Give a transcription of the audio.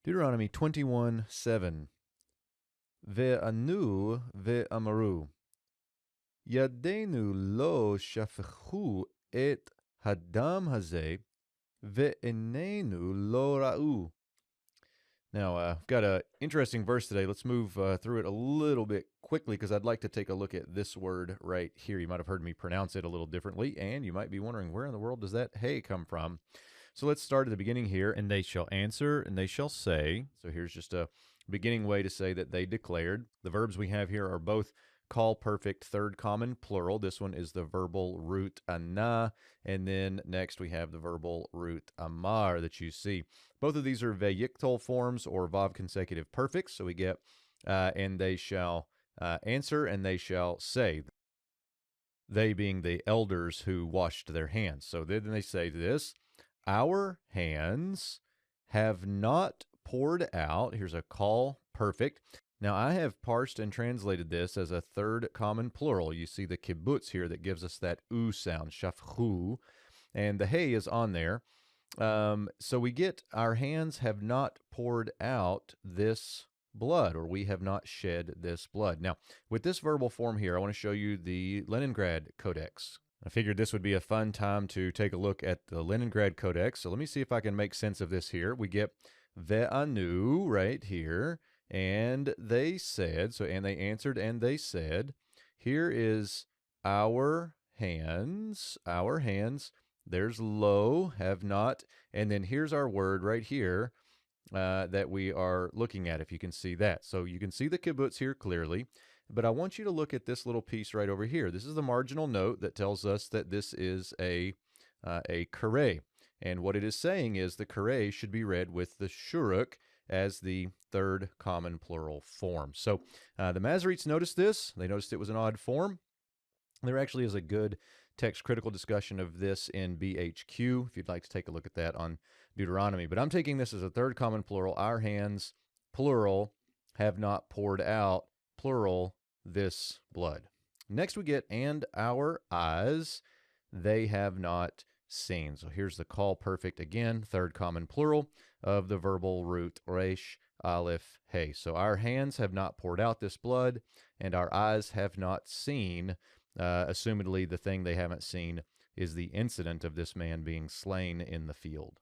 Deuteronomy 21:7. Ve'anu ve'amaru. Yadenu lo shafchu et hadam hazeh ve'enenu lo ra'u. Now, I've got an interesting verse today. Let's move through it a little bit quickly because I'd like to take a look at this word right here. You might have heard me pronounce it a little differently, and you might be wondering, where in the world does that hey come from? So let's start at the beginning here. And they shall answer, and they shall say. So here's just a beginning way to say that they declared. The verbs we have here are both call perfect third common plural. This one is the verbal root ana, and then next we have the verbal root amar that you see. Both of these are veyictol forms or vav consecutive perfects. So we get and they shall answer, and they shall say. They being the elders who washed their hands. So then they say this: our hands have not poured out. Here's a call perfect. Now, I have parsed and translated this as a third common plural. You see the kibbutz here that gives us that oo sound, shafchu, and the hey is on there. So we get our hands have not poured out this blood, or we have not shed this blood. Now, with this verbal form here, I want to show you the Leningrad Codex. I figured this would be a fun time to take a look at the Leningrad Codex. So let me see if I can make sense of this here. We get ve'anu right here, and they said, so, and they answered, and they said. Here is our hands, our hands. There's lo, have not, and then here's our word right here that we are looking at, if you can see that. So you can see the kibbutz here clearly, but I want you to look at this little piece right over here. This is the marginal note that tells us that this is a kare. And what it is saying is the kare should be read with the shuruk as the third common plural form. So the Masoretes noticed this. They noticed it was an odd form. There actually is a good text critical discussion of this in BHQ, if you'd like to take a look at that on Deuteronomy. But I'm taking this as a third common plural. Our hands, plural, have not poured out, plural, this blood. Next we get, and our eyes, they have not seen. So here's the call perfect again, third common plural of the verbal root resh, aleph, hey. So our hands have not poured out this blood, and our eyes have not seen. Assumedly, the thing they haven't seen is the incident of this man being slain in the field.